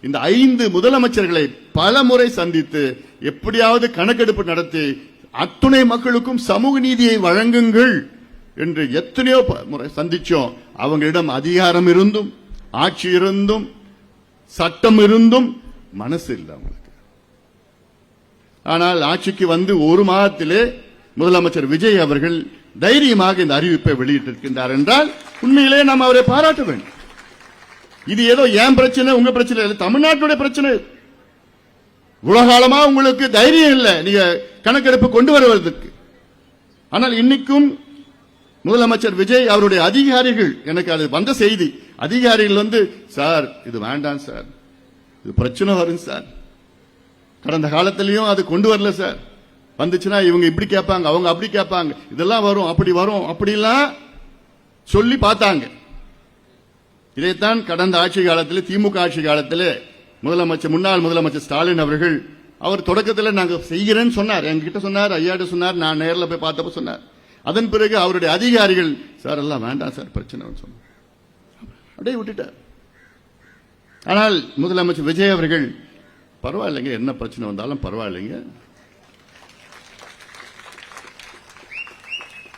இந்த 5 முதலமைச்சர்களை பல முறை சந்தித்து எப்படியாவது கணக்கெடுப்பு நடத்தி அத்துணை மக்களுக்கும் சமூக நீதியை வழங்குங்கள் என்று எத்தனையோ முறை சந்திச்சோம். அவங்களிடம் அதிகாரம் இருந்தும் ஆட்சி இருந்தும் சட்டம் இருந்தும் மனசு இல்லை அவங்களுக்கு. ஆனால் ஆட்சிக்கு வந்து ஒரு மாதத்திலே முதலமைச்சர் விஜய் அவர்கள் தைரியமாக இந்த அறிவிப்பை வெளியிட்டிருக்கின்றார் என்றால் உண்மையிலே நாம் அவரை பாராட்ட வேண்டும். இது ஏதோ ஏன் பிரச்சனை உங்க பிரச்சனை இல்லை, தமிழ்நாட்டுடைய பிரச்சனை. உலகாலமா உங்களுக்கு தைரியம் இல்லை நீங்க கணக்கெடுப்பு கொண்டு வருவதற்கு. ஆனால் இன்னைக்கும் முதலமைச்சர் விஜய் அவருடைய அதிகாரிகள், எனக்கு அது வந்த செய்தி, அதிகாரிகள் வந்து சார் இது வேண்டாம் சார், இது பிரச்சனை வரும் சார், கடந்த காலத்திலையும் அது கொண்டு வரல சார், வந்துச்சுன்னா இவங்க இப்படி கேட்பாங்க அவங்க அப்படி கேட்பாங்க, இதெல்லாம் வரும் அப்படிலாம் சொல்லி பார்த்தாங்க. இதைத்தான் கடந்த ஆட்சி காலத்தில் திமுக ஆட்சி காலத்தில் முன்னாள் முதலமைச்சர் ஸ்டாலின் அவர்கள் அவர் தொடக்கத்தில் நாங்க செய்கிறேன்னு சொன்னார், என்கிட்ட சொன்னார், ஐயாட்ட சொன்னார், நான் நேரில் போய் பார்த்தப்ப சொன்னார். அதன் பிறகு அவருடைய அதிகாரிகள் சார் எல்லாம் வேண்டாம் சார் பிரச்சனை சொன்னார், அப்படியே விட்டுட்டார். ஆனால் முதலமைச்சர் விஜய் அவர்கள் பரவாயில்லைங்க, என்ன பிரச்சனை வந்தாலும் பரவாயில்லைங்க,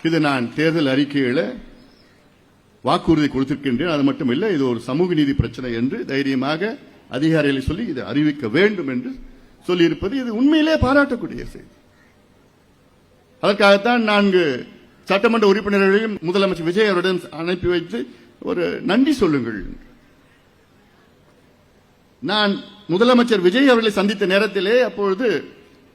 இது நான் தேர்தல் அறிக்கையில் வாக்குறுதி கொடுத்திருக்கின்றேன், அது மட்டும் இல்லை இது ஒரு சமூக நீதி பிரச்சனை என்று தைரியமாக அதிகாரிகளை சொல்லி இதை அறிவிக்க வேண்டும் என்று சொல்லியிருப்பது இது உண்மையிலே பாராட்டக்கூடிய செய்தி. அதற்காகத்தான் 4 சட்டமன்ற உறுப்பினர்களையும் முதலமைச்சர் விஜய் அவரிடம் அனுப்பி வைத்து ஒரு நன்றி சொல்லுங்கள். நான் முதலமைச்சர் விஜய் அவர்களை சந்தித்த நேரத்திலே அப்பொழுது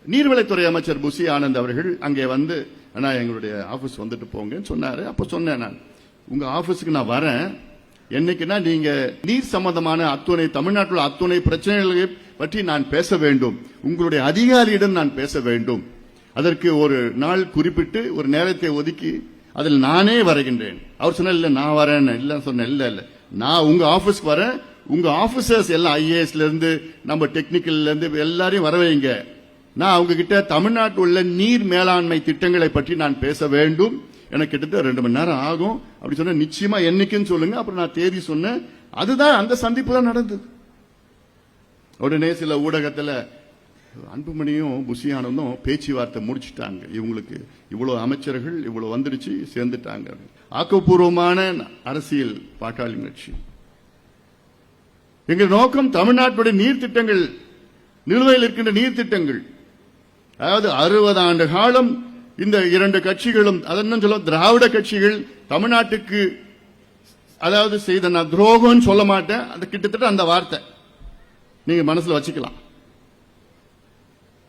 நீர்வளத்துறை அமைச்சர் புசி ஆனந்த் அவர்கள் அங்கே வந்து அண்ணா எங்களுடைய ஆபீஸ் வந்துட்டு போங்கன்னு சொன்னாரு. அப்ப சொன்னேன், நான் உங்க ஆபீஸுக்கு நான் வரேன், என்னைக்குன்னா நீங்க நீர் சம்பந்தமான அத்துணை தமிழ்நாட்டில் அத்துணை பிரச்சனைகளை பற்றி நான் பேச வேண்டும், உங்களுடைய அதிகாரியிடம் நான் பேச வேண்டும், அதற்கு ஒரு நாள் குறிப்பிட்டு ஒரு நேரத்தை ஒதுக்கி அதில் நானே வருகின்றேன். அவர் சொன்ன இல்ல நான் வரேன், இல்ல சொன்ன இல்ல நான் உங்க ஆபீஸ்க்கு வரேன், உங்க ஆபீசர்ஸ் எல்லாம் ஐஏஎஸ்ல இருந்து நம்ம டெக்னிக்கல்ல இருந்து எல்லாரையும் வர வைங்க, நான் அவங்க கிட்ட தமிழ்நாட்டில் உள்ள நீர் மேலாண்மை திட்டங்களை பற்றி நான் பேச வேண்டும், எனக்கு கிட்டத்தட்ட 2 மணி நேரம் ஆகும் அப்படி சொன்ன. நிச்சயமா என்னைக்குன்னு சொல்லுங்க. அப்புறம் நான் தேதி சொன்னேன். அதுதான் அந்த சந்திப்பு தான் நடந்தது. உடனே சில ஊடகத்தில் அன்புமணியும் புசியானந்தும் பேச்சுவார்த்தை முடிச்சுட்டாங்க, இவங்களுக்கு இவ்வளவு அமைச்சர்கள் இவ்வளவு வந்துருச்சு சேர்ந்துட்டாங்க. ஆக்கப்பூர்வமான அரசியல் பாட்டாளி கட்சி. எங்கள் நோக்கம் தமிழ்நாட்டுடைய நீர் திட்டங்கள், நிலுவையில் இருக்கின்ற நீர் திட்டங்கள், அதாவது 60 ஆண்டு காலம் இந்த 2 கட்சிகளும், அதென்ன சொல்ல திராவிட கட்சிகள் தமிழ்நாட்டுக்கு அதாவது செய்த நான் துரோகம் சொல்ல மாட்டேன், அது கிட்டத்தட்ட அந்த வார்த்தை நீங்க மனசுல வச்சுக்கலாம்.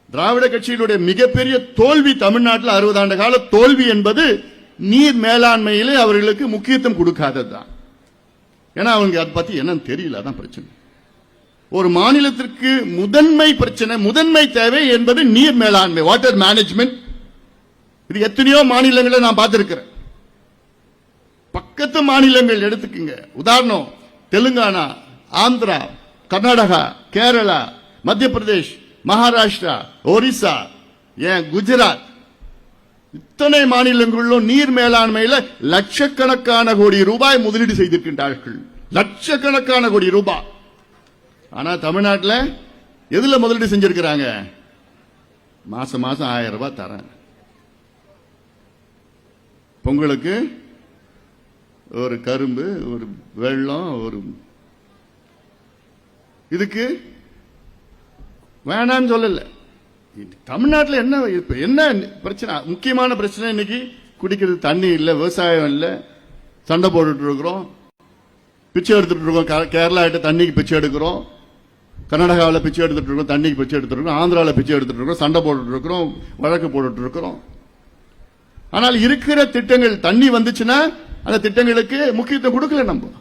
திராவிட கட்சிகளுடைய மிகப்பெரிய தோல்வி தமிழ்நாட்டில் 60 ஆண்டு கால தோல்வி என்பது நீர் மேலாண்மையிலே அவர்களுக்கு முக்கியத்துவம் கொடுக்காததுதான். ஏன்னா அவங்க அதை பத்தி என்னன்னு தெரியல, அதான் பிரச்சனை. ஒரு மாநிலத்திற்கு முதன்மை பிரச்சனை, முதன்மை தேவை என்பது நீர் மேலாண்மை, வாட்டர் மேனேஜ்மெண்ட். இது எத்தனையோ மாநிலங்களை நான் பார்த்திருக்கிறேன். பக்கத்து மாநிலங்கள் எடுத்துக்கங்க, உதாரணம் தெலுங்கானா, ஆந்திரா, கர்நாடகா, கேரளா, மத்திய பிரதேஷ், மகாராஷ்டிரா, ஒரிசா, ஏன் குஜராத், இத்தனை மாநிலங்களிலும் நீர் மேலாண்மையில் லட்சக்கணக்கான கோடி ரூபாய் முதலீடு செய்திருக்கின்றார்கள், லட்சக்கணக்கான கோடி ரூபாய். ஆனா தமிழ்நாட்டில் எதுல முதலீடு செஞ்சிருக்கிறாங்க? மாசம் 1000 ரூபாய் தரேன், பொங்கலுக்கு ஒரு கரும்பு, ஒரு வெள்ளம், ஒரு இதுக்கு வேணான்னு சொல்லல. தமிழ்நாட்டில் என்ன பிரச்சனை? முக்கியமான பிரச்சனை இன்னைக்கு குடிக்கிறது தண்ணி இல்ல, விவசாயம் இல்ல, சண்டை போட்டுட்டு இருக்கிறோம், பிச்சை எடுத்துட்டு இருக்கோம். கேரளா கிட்ட தண்ணிக்கு பிச்சை எடுக்கிறோம், கர்நாடகாவில் பிச்சை எடுத்துட்டு இருக்கோம், தண்ணிக்கு பிச்சை எடுத்துட்டு இருக்கோம், ஆந்திராவில் பிச்சை எடுத்துட்டு இருக்கோம், சண்டை போட்டுட்டு இருக்கிறோம், வழக்கு போட்டுட்டு இருக்கிறோம். ஆனால் இருக்கிற திட்டங்கள் தண்ணி வந்துச்சுன்னா அந்த திட்டங்களுக்கு முக்கியத்துவம் கொடுக்கல, நம்ம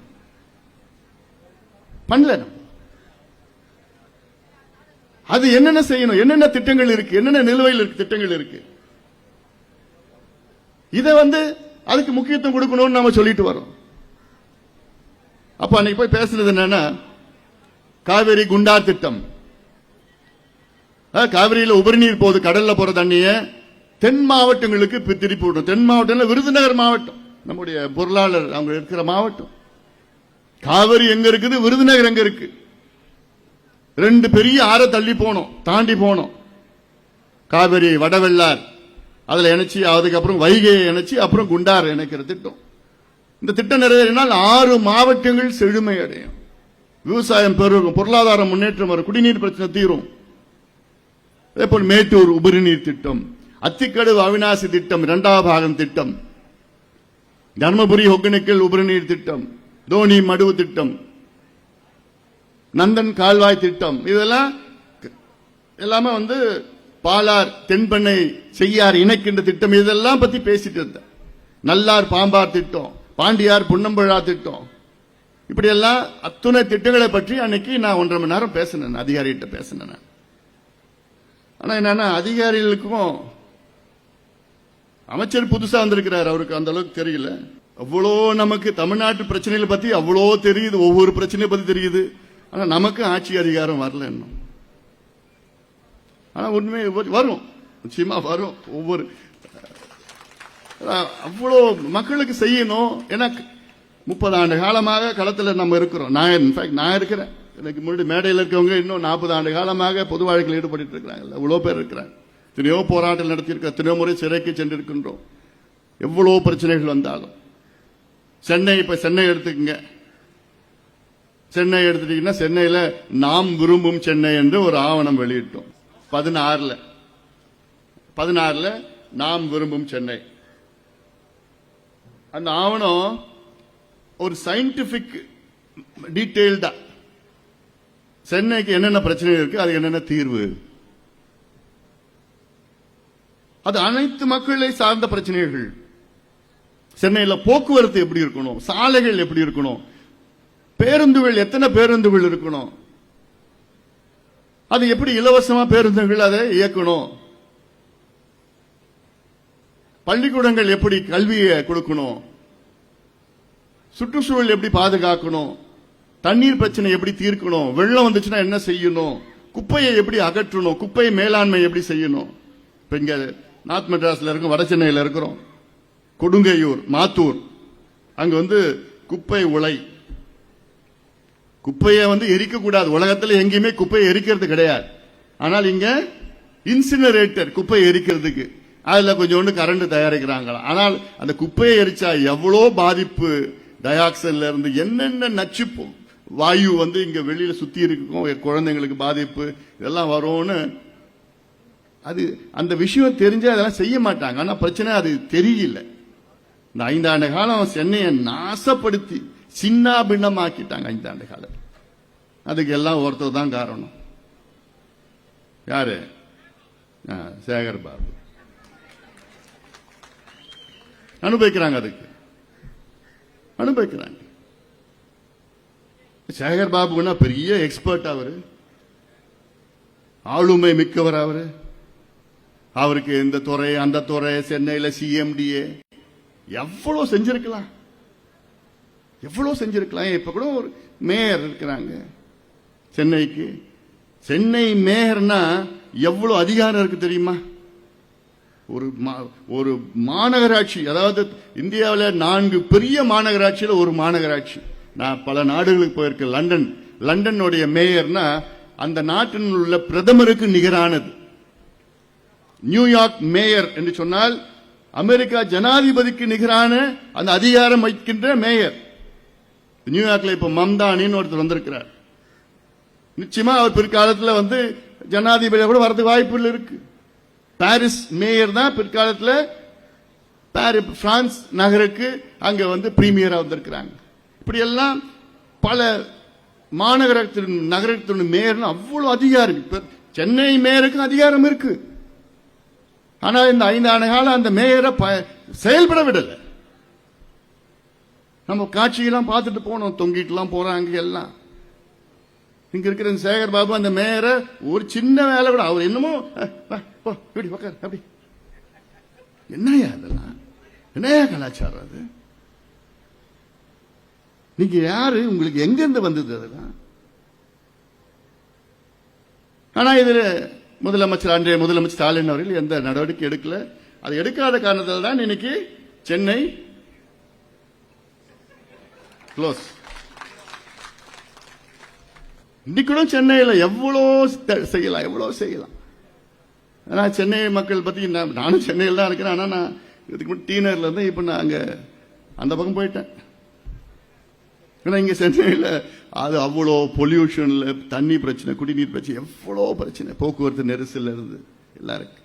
பண்ணல. நம்ம அது என்னென்ன செய்யணும், என்னென்ன திட்டங்கள் இருக்கு, என்னென்ன நிலுவையில் இருக்கு திட்டங்கள் இருக்கு, இதை அதுக்கு முக்கியத்துவம் கொடுக்கணும்னு நாம சொல்லிட்டு வரோம். அப்ப அன்னைக்கு போய் பேசுறது என்னன்னா, காவிரி குண்டார் திட்டம், காவிரியில் உபரிநீர் போகுது, கடல்ல போற தண்ணிய தென் மாவட்டங்களுக்கு திருப்பி விடணும். தென் மாவட்டம் விருதுநகர் மாவட்டம், நம்முடைய பொருளாளர் அவங்க இருக்கிற மாவட்டம். காவிரி எங்க இருக்குது, விருதுநகர் எங்க இருக்கு? 2 பெரிய ஆற தள்ளி போனோம், தாண்டி போனோம். காவிரி வடவெள்ளார் அதுல இணைச்சி, அதுக்கப்புறம் வைகையை இணைச்சி, அப்புறம் குண்டார் இணைக்கிற திட்டம். இந்த திட்டம் நிறைவேறினால் 6 மாவட்டங்கள் செழுமை அடையும், விவசாயம் பெருகும், பொருளாதார முன்னேற்றம் வரும், குடிநீர் பிரச்சனை தீரும். அதேபோல் மேட்டூர் உபரிநீர் திட்டம், அத்திக்கடு அவிநாசி திட்டம் 2ஆம் பாகம் திட்டம், தர்மபுரி ஒகேனக்கல் உபரிநீர் திட்டம், தோனி மடுவு திட்டம், நந்தன் கால்வாய் திட்டம், இதெல்லாம் எல்லாமே பாலார் தென்பெண்ணை செய்யார் இணைக்கின்ற திட்டம். இதெல்லாம் பத்தி பேசிட்டு இருந்தேன். நல்லார் பாம்பார் திட்டம், பாண்டியார் புன்னம்பழா திட்டம், இப்படி எல்லாம் அத்துணை திட்டங்களை பற்றி அன்னைக்கு நான் 1.5 மணி நேரம் பேசினேன், அதிகாரிகிட்ட பேசினேன். ஆனா என்னன்னா, அதிகாரிகளுக்கும் அமைச்சர் புதுசா வந்திருக்கிறார், அவருக்கு அந்த அளவுக்கு தெரியல. அவ்வளோ நமக்கு தமிழ்நாட்டு பிரச்சனைகளை பத்தி அவ்வளோ தெரியுது, ஒவ்வொரு பிரச்சனையை பத்தி தெரியுது. ஆனா நமக்கு ஆட்சி அதிகாரம் வரல இன்னும். ஆனா உண்மை வரும், நிச்சயமா வரும். ஒவ்வொரு அவ்வளோ மக்களுக்கு செய்யணும். ஏன்னா 30 ஆண்டு காலமாக களத்தில் நம்ம இருக்கிறோம். நான் இருக்கிறேன், எனக்கு முன்னாடி மேடையில் இருக்கவங்க இன்னும் 40 ஆண்டு காலமாக பொது வாழ்க்கையில் ஈடுபட்டு இருக்கிறாங்க. எவ்வளோ பேர் இருக்கிறாங்க, எத்தனையோ போராட்டம் நடத்தியிருக்க, எத்தனையோ முறை சிறைக்கு சென்றிருக்கின்றோம். எவ்வளோ பிரச்சனைகள் வந்தாலும் சென்னை, இப்ப சென்னை எடுத்துக்கங்க, சென்னை எடுத்துட்டீங்கன்னா சென்னையில நாம் விரும்பும் சென்னை என்று ஒரு ஆவணம் வெளியிட்டோம். 16ல நாம் விரும்பும் சென்னை. அந்த ஆவணம் ஒரு சயின்டிபிக் டீடைல்டா சென்னைக்கு என்னென்ன பிரச்சனை இருக்கு, அது என்னென்ன தீர்வு, அது அனைத்து மக்களை சார்ந்த பிரச்சனைகள். சென்னையில் போக்குவரத்து எப்படி இருக்கணும், சாலைகள் எப்படி இருக்கணும், பேருந்துகள் எத்தனை பேருந்துகள் இருக்கணும், அது எப்படி இலவசமா பேருந்துகள் அதை இயக்கணும், பள்ளிக்கூடங்கள் எப்படி கல்வியை கொடுக்கணும், சுற்றுச்சூழல் எப்படி பாதுகாக்கணும், தண்ணீர் பிரச்சனை எப்படி தீர்க்கணும், வெள்ளம் வந்துச்சுன்னா என்ன செய்யணும், குப்பையை எப்படி அகற்றணும், குப்பை மேலாண்மை எப்படி செய்யணும். இப்ப இங்க நார்த் மெட்ராஸ்ல இருக்கும், வட சென்னையில் இருக்கிறோம், கொடுங்கையூர், மாத்தூர், அங்க குப்பை உலை, குப்பையை எரிக்க கூடாது. உலகத்தில் எங்கேயுமே குப்பையை எரிக்கிறது கிடையாது. ஆனால் இங்க இன்சினரேட்டர், குப்பை எரிக்கிறதுக்கு, அதுல கொஞ்சோண்டு கரண்ட் தயாரிக்கிறாங்க. ஆனால் அந்த குப்பையை எரிச்சா எவ்வளோ பாதிப்பு, டை ஆக்சைடுல இருந்து என்னென்ன நச்சு வாயு இங்க வெளியில சுத்தி இருக்கும், குழந்தைங்களுக்கு பாதிப்பு இதெல்லாம் வரும்னு அது அந்த விஷயம் தெரிஞ்சா அதெல்லாம் செய்ய மாட்டாங்க. ஆனா பிரச்சனை அது தெரியல. இந்த 5 ஆண்டு காலம் சென்னையை நாசப்படுத்தி சின்ன பின்னமாக்கிட்டாங்க. 5 ஆண்டு காலம் அதுக்கு எல்லாம் ஒருத்தர் தான் காரணம். யாரு? சேகர் பாபு அனுபவிக்கிறாங்க, அதுக்கு அனுபவிக்கிறாங்க. சேகர் பாபுன்னா பெரிய எக்ஸ்பர்ட், அவரு ஆளுமை மிக்கவர். அவருக்கு இந்த துறை அந்த துறை, சென்னையில் சிஎம்டிஏ எவ்வளவு செஞ்சிருக்கலாம், எவ்வளவு செஞ்சிருக்கலாம். இப்ப கூட ஒரு மேயர் இருக்கிறாங்க சென்னைக்கு. சென்னை மேயர்னா எவ்வளவு அதிகாரம் இருக்கு தெரியுமா? ஒரு மாநகராட்சி, அதாவது இந்தியாவில் 4 பெரிய மாநகராட்சியில் ஒரு மாநகராட்சி. நான் பல நாடுகளுக்கு போயிருக்கேன். லண்டனுடைய மேயர்னா அந்த நாட்டில் உள்ள பிரதமருக்கு நிகரானது. நியூயார்க் மேயர் என்று சொன்னால் அமெரிக்கா ஜனாதிபதிக்கு நிகரான அந்த அதிகாரம் வைக்கின்ற மேயர். நியூயார்க்ல இப்ப மம்தானின்னு ஒருத்தர் வந்திருக்கிறார். நிச்சயமா அவர் பிற்காலத்தில் ஜனாதிபதி கூட வரதுக்கு வாய்ப்புகள் இருக்கு. பாரிஸ் மேயர் தான் பிற்காலத்தில் பிரான்ஸ் நகருக்கு அங்க பிரீமியரா வந்திருக்கிறாங்க. இப்படி எல்லாம் பல நகரத்தின் மேயர் அவ்வளவு அதிகாரம். இப்ப சென்னை மேயருக்கு அதிகாரம் இருக்கு. ஆனா இந்த 5 ஆண்டு காலம் அந்த மேயரை செயல்பட விடல. நம்ம காட்சியெல்லாம் பார்த்துட்டு போனோம், தொங்கிட்டு எல்லாம் போறாங்க எல்லாம். இங்க இருக்கிற சேகர் பாபு அந்த மேயரை ஒரு சின்ன வேலை கூட, அவர் என்னமோ அப்படி என்னையா அதெல்லாம், என்னையா கலாச்சாரம் அது? நீங்க யாரு, உங்களுக்கு எங்க இருந்து வந்தது அதெல்லாம்? ஆனா இதுல அன்றைய முதலமைச்சர் ஸ்டாலின் அவர்கள் எந்த நடவடிக்கை எடுக்கல. அது எடுக்காத காரணத்தால் தான் இன்னைக்கு சென்னை க்ளோஸ். இன்னைக்கு சென்னையில் எவ்வளோ செய்யலாம். ஆனா சென்னை மக்கள் பத்தி நானும் சென்னையில் தான் இருக்கிறேன். ஆனா நான் இதுக்கு முன்னாடி டீனர்ல இருந்தேன். இப்ப நான் அங்க அந்த பக்கம் போயிட்டேன். ஏன்னா இங்க சென்னையில் அது அவ்வளோ பொல்யூஷன்ல, தண்ணி பிரச்சனை, குடிநீர் பிரச்சனை, எவ்வளோ பிரச்சனை, போக்குவரத்து நெரிசல் இருந்து எல்லாம் இருக்கு.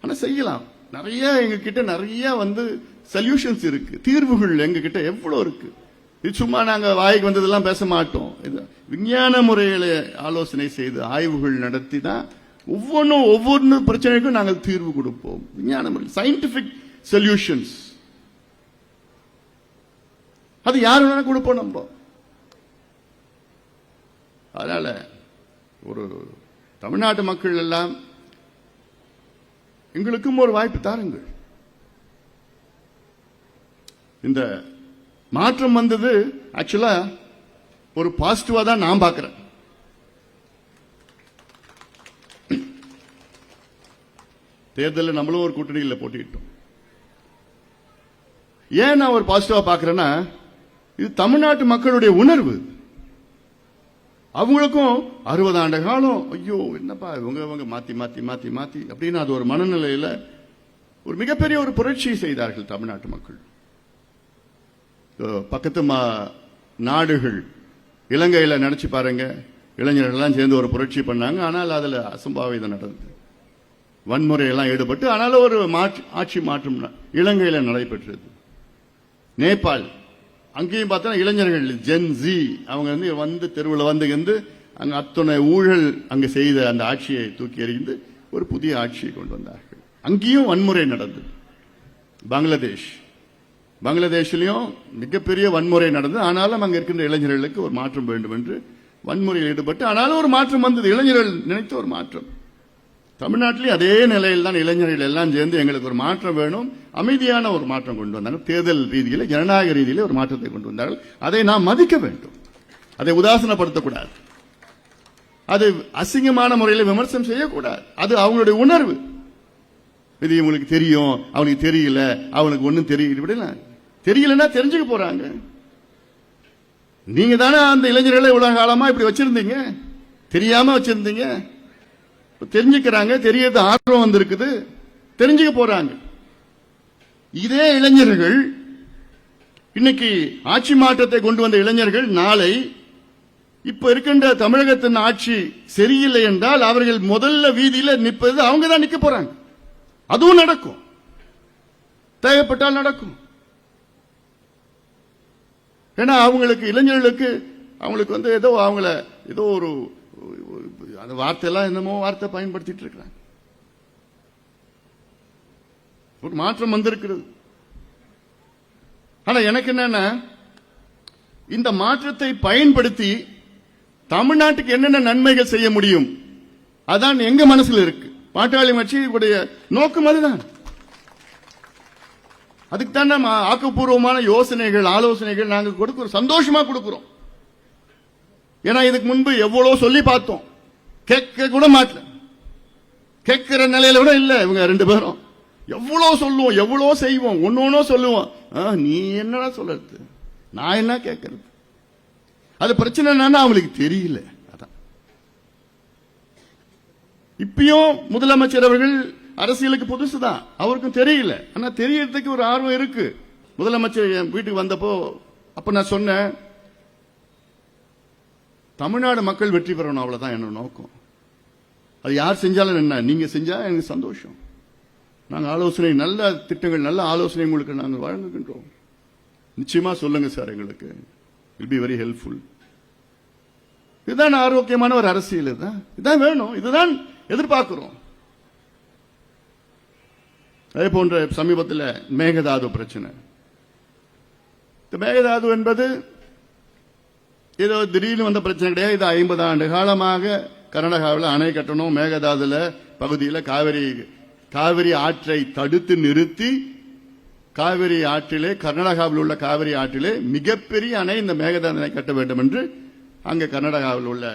ஆனா செய்யலாம். நிறைய எங்க கிட்ட நிறைய சொல்யூஷன்ஸ் இருக்கு, தீர்வுகள் எங்க கிட்ட எவ்வளவு இருக்கு. இது சும்மா நாங்க வாய்க்கு வந்ததெல்லாம் பேச மாட்டோம். இது விஞ்ஞான முறையில ஆலோசனை செய்து ஆய்வுகள் நடத்தி தான் ஒவ்வொரு பிரச்சனைக்கும் நாங்கள் தீர்வு கொடுப்போம். விஞ்ஞான முறை, சயின்டிபிக் சொல்யூஷன்ஸ். அது யாரு வேணா கொடுப்போம் நம்ம. அதனால ஒரு தமிழ்நாட்டு மக்கள் எல்லாம் எங்களுக்கும் ஒரு வாய்ப்பு தாருங்கள். இந்த மாற்றம் வந்தது ஆக்சுவலா ஒரு பாசிட்டிவா தான் நான் பார்க்கிறேன். தேர்தலில் நம்மளும் ஒரு கூட்டணியில் போட்டிட்டோம். ஏன் நான் ஒரு பாசிட்டிவா பார்க்கிறேன்னா, இது தமிழ்நாட்டு மக்களுடைய உணர்வு. அவங்களுக்கும் 60 ஆண்டு காலம் ஐயோ என்னப்பா இவங்க மாத்தி மாத்தி மாத்தி மாத்தி அப்படின்னு அது ஒரு மனநிலையில ஒரு மிகப்பெரிய ஒரு புரட்சியை செய்தார்கள் தமிழ்நாட்டு மக்கள். பக்கத்து நாடுகள், இலங்கையில் நினைச்சு பாருங்க, இளைஞர்கள் எல்லாம் சேர்ந்து ஒரு புரட்சி பண்ணாங்க. ஆனால் அதுல அசம்பாவிதம் நடந்தது, வன்முறையெல்லாம் ஈடுபட்டு. ஆனாலும் ஒரு ஆட்சி மாற்றம் இலங்கையில நடைபெற்றது. நேபாள், அங்கேயும் பார்த்தா இளைஞர்கள் ஜென் ஜி அவங்க தெருவில் வந்து அங்க அத்தனை ஊழல் அங்க செய்த அந்த ஆட்சியை தூக்கி எறிந்து ஒரு புதிய ஆட்சியை கொண்டு வந்தார்கள். அங்கேயும் வன்முறை நடந்தது. பங்களாதேஷ்லயும் மிகப்பெரிய வன்முறை நடந்தது. ஆனாலும் அங்க இருக்கின்ற இளைஞர்களுக்கு ஒரு மாற்றம் வேண்டும் என்று வன்முறையில் ஈடுபட்டு, ஆனாலும் ஒரு மாற்றம் வந்தது. இளைஞர்கள் நினைத்த ஒரு மாற்றம். தமிழ்நாட்டிலேயும் அதே நிலையில் தான் இளைஞர்கள் எல்லாம் சேர்ந்து எங்களுக்கு ஒரு மாற்றம் வேணும், அமைதியான ஒரு மாற்றம் கொண்டு வந்தாங்க. தேர்தல் ரீதியில், ஜனநாயக ரீதியில் ஒரு மாற்றத்தை கொண்டு வந்தார்கள். அதை நாம் மதிக்க வேண்டும், அதை உதாசனப்படுத்தக்கூடாது, அது அசிங்கமான முறையில் விமர்சனம் செய்யக்கூடாது. அது அவங்களுடைய உணர்வு. இது இவங்களுக்கு தெரியும், அவனுக்கு தெரியல, அவனுக்கு ஒன்னும் தெரியலன்னா தெரிஞ்சுக்க போறாங்க. நீங்க தானே அந்த இளைஞர்களை இவ்வளவு காலமா இப்படி வச்சிருந்தீங்க, தெரியாம வச்சிருந்தீங்க. தெரிஞ்சுக்கிறாங்க, தெரியறது ஆர்வம் வந்திருக்குது, தெரிஞ்சுக்க போறாங்க. இதே இளைஞர்கள் இன்னைக்கு ஆட்சி மாற்றத்தை கொண்டு வந்த இளைஞர்கள் நாளை இப்ப இருக்கின்ற தமிழகத்தின் ஆட்சி சரியில்லை என்றால் அவர்கள் முதல்ல வீதியில் நிற்பது அவங்க தான் நிக்க போறாங்க. அதுவும் நடக்கும், தேவைப்பட்டால் நடக்கும். ஏன்னா அவங்களுக்கு, இளைஞர்களுக்கு அவங்களுக்கு ஏதோ அவங்கள ஏதோ ஒரு அந்த வார்த்தையெல்லாம் என்னமோ வார்த்தை பயன்படுத்திட்டு இருக்கிறாங்க. ஒரு மாற்றம் வந்திருக்கிறது. ஆனா எனக்கு என்னன்னா, இந்த மாற்றத்தை பயன்படுத்தி தமிழ்நாட்டுக்கு என்னென்ன நன்மைகள் செய்ய முடியும் அதான் எங்க மனசுல இருக்கு. பாட்டாளி கட்சியுடைய நோக்கம் அதுதான். அதுக்கு தான் நம்ம ஆக்கப்பூர்வமான யோசனைகள், ஆலோசனைகள் நாங்க கொடுக்கிறோம், சந்தோஷமா கொடுக்கிறோம். ஏன்னா இதுக்கு முன்பு எவ்வளவு சொல்லி பார்த்தோம், கேட்க கூட மாட்டல, கேட்கிற நிலையில கூட இல்ல. இவங்க ரெண்டு பேரும் எவ்வளவு சொல்லுவோம், எவ்வளவு செய்வோம், ஒன்னொன்னோ சொல்லுவோம். நீ என்னடா சொல்றது, நான் என்ன கேட்கறது? அது பிரச்சனை என்னன்னா அவங்களுக்கு தெரியல. அதான் இப்பயும் முதலமைச்சர் அவர்கள் அரசியலுக்கு புதுசுதான், அவருக்கும் தெரியல. ஆனா தெரியறதுக்கு ஒரு ஆர்வம் இருக்கு. முதலமைச்சர் என் வீட்டுக்கு வந்தப்போ அப்ப நான் சொன்னேன், தமிழ்நாடு மக்கள் வெற்றி பெறணும், அவ்வளவுதான் என்னோட நோக்கம். அது யார் செஞ்சாலும் என்ன, நீங்க செஞ்சா எனக்கு சந்தோஷம். நாங்கள் ஆலோசனை, நல்ல திட்டங்கள், நல்ல ஆலோசனை உங்களுக்கு நாங்கள் வழங்குகின்றோம். நிச்சயமா சொல்லுங்க சார், எங்களுக்கு வில் பி வெரி ஹெல்ப்ஃபுல். இதுதான் ஆரோக்கியமான ஒரு அரசியல், இதுதான் வேணும், இதுதான் எதிர்பார்க்கிறோம். அதே போன்ற சமீபத்தில் மேகதாது பிரச்சனை. மேகதாது என்பது ஏதோ திடீர்னு வந்த பிரச்சனை கிடையாது. இது 50 ஆண்டு காலமாக கர்நாடகாவில் அணை கட்டணும், மேகதாதுல பகுதியில் காவிரி ஆற்றை தடுத்து நிறுத்தி, காவிரி ஆற்றிலே, கர்நாடகாவில் உள்ள காவிரி ஆற்றிலே மிகப்பெரிய அணை, இந்த மேகதாது அணை கட்ட வேண்டும் என்று அங்க கர்நாடகாவில் உள்ள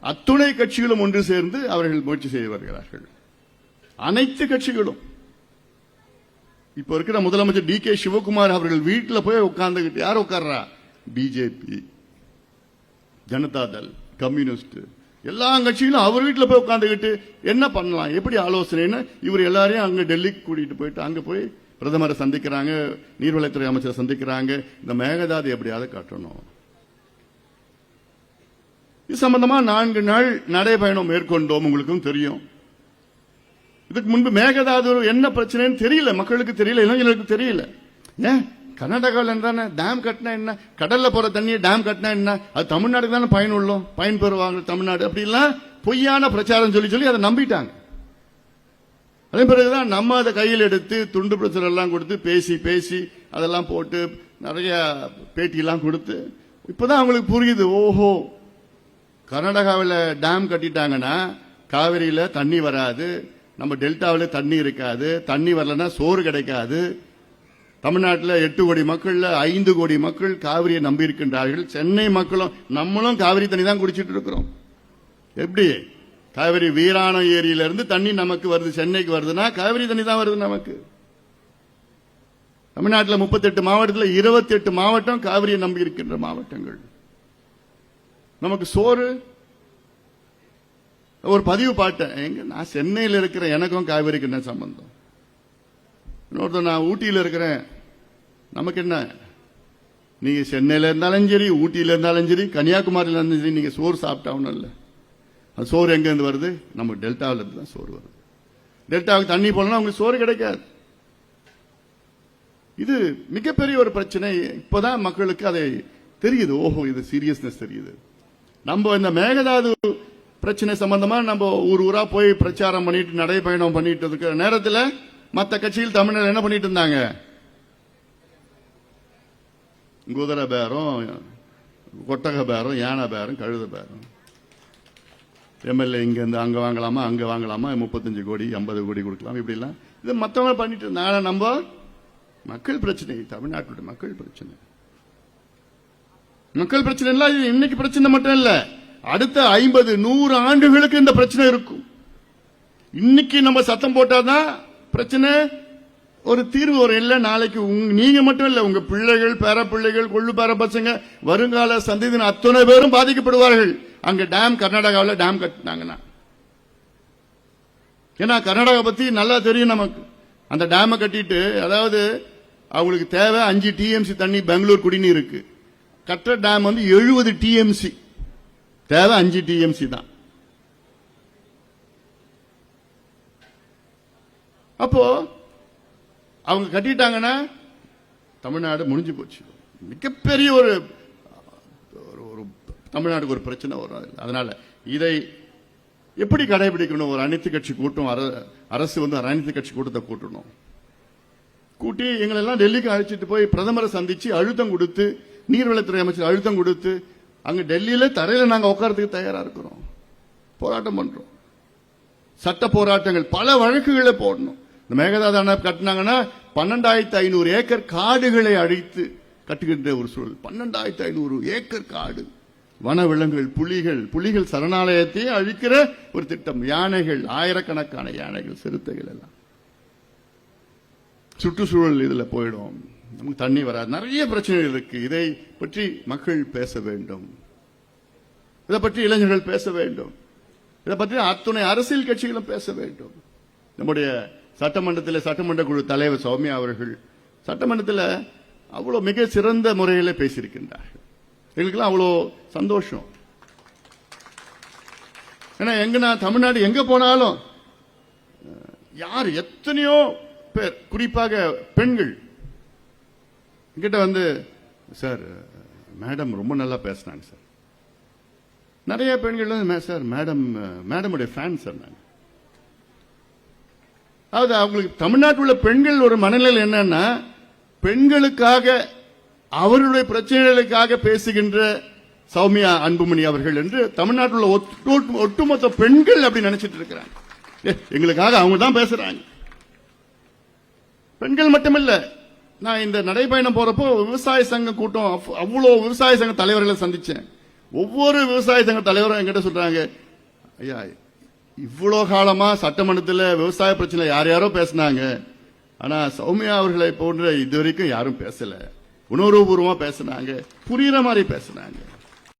அத்துணை கட்சிகளும் ஒன்று சேர்ந்து அவர்கள் முயற்சி செய்து வருகிறார்கள். அனைத்து கட்சிகளும். இப்ப இருக்கிற முதலமைச்சர் DK சிவகுமார் அவர்கள் வீட்டில் போய் உட்கார்ந்துகிட்டு, யார் உட்கார்றா? பிஜேபி, ஜனதா தள், கம்யூனிஸ்ட், எல்லா கட்சிகளும் அவர் வீட்டில் போய் உட்காந்துக்கிட்டு என்ன பண்ணலாம், எப்படி ஆலோசனைன்னு இவர் எல்லாரையும் அங்க டெல்லிக்கு கூட்டிட்டு போயிட்டு அங்க போய் பிரதமரை சந்திக்கிறாங்க, நீர்வளத்துறை அமைச்சரை சந்திக்கிறாங்க. இந்த மேகதாது எப்படியாவது கட்டணும். இது சம்பந்தமா 4 நாள் நடைபயணம் மேற்கொண்டோம். உங்களுக்கும் தெரியும். இதுக்கு முன்பு மேகதாது என்ன பிரச்சனைன்னு தெரியல, மக்களுக்கு தெரியல, இளைஞர்களுக்கு தெரியல. ஏன் கர்நாடகாவில் என்ன டேம் கட்டினா என்ன, கடல்ல போற தண்ணியை டேம் கட்டினா என்ன, அது தமிழ்நாடுக்கு தானே பயனுள்ளோம், பயன் பெறுவாங்க தமிழ்நாடு, அப்படிலாம் பொய்யான பிரச்சாரம் சொல்லி அதை நம்பிட்டாங்க. அதே பிறகுதான் நம்ம அதை கையில் எடுத்து துண்டு பிரச்சனை எல்லாம் கொடுத்து பேசி அதெல்லாம் போட்டு நிறைய பேட்டியெல்லாம் கொடுத்து இப்பதான் அவங்களுக்கு புரியுது. ஓஹோ, கர்நாடகாவில் டேம் கட்டிட்டாங்கன்னா காவிரியில தண்ணி வராது, நம்ம டெல்டாவில் தண்ணி இருக்காது, தண்ணி வரலன்னா சோறு கிடைக்காது. தமிழ்நாட்டில் 8 கோடி மக்கள்ல 5 கோடி மக்கள் காவிரியை நம்பி இருக்கின்றார்கள். சென்னை மக்களும் நம்மளும் காவிரி தண்ணி தான் குடிச்சிட்டு இருக்கிறோம். எப்படி காவிரி வீராணம் ஏரியிலிருந்து தண்ணி நமக்கு வருது, சென்னைக்கு வருதுன்னா காவிரி தண்ணி தான் வருது நமக்கு. தமிழ்நாட்டில் 38 மாவட்டத்தில் 28 மாவட்டம் காவிரியை நம்பி இருக்கின்ற மாவட்டங்கள். நமக்கு சோறு. ஒரு பதிவு பாட்டேன், எங்க நான் சென்னையில் இருக்கிறேன், எனக்கும் காவிரிக்கு என்ன சம்பந்தம். இன்னொருத்தர் நான் ஊட்டியில் இருக்கிறேன், நமக்கு என்ன, நீங்க சென்னையில இருந்தாலும் சரி, ஊட்டியில இருந்தாலும் சரி, கன்னியாகுமரியில இருந்தாலும் சரி, நீங்க சோறு சாப்பிட்டாவும் இல்லை. அது சோறு எங்க இருந்து வருது, நம்ம டெல்டாவில் இருந்து தான் சோறு வருது. டெல்டாவுக்கு தண்ணி போனா உங்களுக்கு சோறு கிடைக்காது. இது மிகப்பெரிய ஒரு பிரச்சனை. இப்பதான் மக்களுக்கு அதை தெரியுது. ஓஹோ, இது சீரியஸ்னஸ் தெரியுது. நம்ம இந்த மேகதாது பிரச்சனை சம்பந்தமா நம்ம ஊரா போய் பிரச்சாரம் பண்ணிட்டு நடைபயணம் பண்ணிட்டு இருக்கிற நேரத்தில் மற்ற கட்சியில் தமிழ்நாடு என்ன பண்ணிட்டு இருந்தாங்க, குதிரை பேரம், கொட்டக பேரம், யானை பேரம், கழுத பேரம். எம்எல்ஏ இங்க இருந்து அங்க வாங்கலாமா, அங்க வாங்கலாமா, 35 கோடி 50 கோடி கொடுக்கலாம், இப்படிலாம் இது மற்றவங்க பண்ணிட்டு இருந்தாங்க. நம்ம மக்கள் பிரச்சனை, தமிழ்நாட்டுடைய மக்கள் பிரச்சனை. மக்கள் பிரச்சனை இல்ல, இன்னைக்கு பிரச்சனை மட்டும் இல்ல, அடுத்த 50-100 ஆண்டுகளுக்கு இந்த பிரச்சனை இருக்கும். இன்னைக்கு நம்ம சத்தம் போட்டாதான் பிரச்சனை ஒரு தீர்வு வரும். இல்ல நாளைக்கு நீங்க மட்டும் இல்ல, உங்க பிள்ளைகள், பேர பிள்ளைகள், கொள்ளு பேர பசங்க, வருங்கால சந்ததியின் அத்தனை பேரும் பாதிக்கப்படுவார்கள். அங்க டேம், கர்நாடகாவில் டேம் கட்டினாங்கன்னா, ஏன்னா கர்நாடகா பத்தி நல்லா தெரியும் நமக்கு. அந்த டேமை கட்டிட்டு, அதாவது அவங்களுக்கு தேவை 5 டிஎம்சி தண்ணி பெங்களூர் குடிநீர் இருக்கு. கட்டுற டேம் 70 டிஎம்சி தேவை, 5 டிஎம்சி தான். அப்போ அவங்க கட்டிட்டாங்கன்னா தமிழ்நாடு முடிஞ்சு போச்சு. மிகப்பெரிய ஒரு தமிழ்நாடுக்கு ஒரு பிரச்சனை வரும். அதனால இதை எப்படி கடைபிடிக்கணும்? ஒரு அனைத்து கட்சி கூட்டம், அரசு அனைத்து கட்சி கூட்டத்தை கூட்டணும். கூட்டி எங்களெல்லாம் டெல்லிக்கு அழைச்சிட்டு போய் பிரதமரை சந்திச்சு அழுத்தம் கொடுத்து, நீர்வளத்துறை அமைச்சர் அழுத்தம் கொடுத்து, அங்க டெல்லியில தரையில நாங்க உட்காரத்துக்கு தயாரா இருக்கிறோம். போராட்டம் பண்றோம். சட்ட போராட்டங்கள், பல வழக்குகளை போடணும். இந்த மேகதாது அணை கட்டினாங்கன்னா 12,500 ஏக்கர் காடுகளை அழித்து கட்டுகின்ற ஒரு சூழல். 12,500 ஏக்கர் காடு, வனவிலங்குகள், புலிகள் சரணாலயத்தையே அழிக்கிற ஒரு திட்டம். யானைகள், ஆயிரக்கணக்கான யானைகள், சிறுத்தைகள் எல்லாம் சுற்றுச்சூழல் இதுல போயிடும். நமக்கு தண்ணி வராது. நிறைய பிரச்சனைகள் இருக்கு. இதை பற்றி மக்கள் பேச வேண்டும். இதை பற்றி இளைஞர்கள் பேச வேண்டும். இதை பற்றி அத்துணை அரசியல் கட்சிகளும் பேச வேண்டும். நம்முடைய சட்டமன்றத்தில் சட்டமன்ற குழு தலைவர் சௌமியா அவர்கள் சட்டமன்றத்தில் அவ்வளவு மிக சிறந்த முறையில் பேசியிருக்கின்றார்கள். எங்களுக்கெல்லாம் அவ்வளோ சந்தோஷம். ஏன்னா நான் தமிழ்நாடு எங்க போனாலும் யார் எத்தனையோ பேர், குறிப்பாக பெண்கள் கிட்ட சார் மேடம் ரொம்ப நல்லா பேசினாங்க சார். நிறைய பெண்கள் சார் மேடமுடைய ஃபேன் சார். நான் அதாவது அவங்களுக்கு தமிழ்நாட்டில் உள்ள பெண்கள் ஒரு மனநிலை என்னன்னா, பெண்களுக்காக, அவர்களுடைய பிரச்சனைகளுக்காக பேசுகின்ற சௌமியா அன்புமணி அவர்கள் என்று தமிழ்நாட்டில் உள்ள ஒட்டுமொத்த பெண்கள் அப்படி நினைச்சிட்டு இருக்கிறாங்க. எங்களுக்காக அவங்க தான் பேசுறாங்க. பெண்கள் மட்டுமில்ல, நான் இந்த நடைபயணம் போறப்போ விவசாய சங்க கூட்டம், அவ்வளோ விவசாய சங்க தலைவர்களை சந்திச்சேன். ஒவ்வொரு விவசாய சங்க தலைவரும் என்கிட்ட சொல்றாங்க, ஐயா இவ்வளோ காலமா சட்டமன்றத்தில் விவசாய பிரச்சனை யாரோ பேசினாங்க, ஆனா சௌமியா அவர்களை போன்ற இதுவரைக்கும் யாரும் பேசல. உணர்வுபூர்வமா பேசினாங்க, புரியுற மாதிரி பேசினாங்க.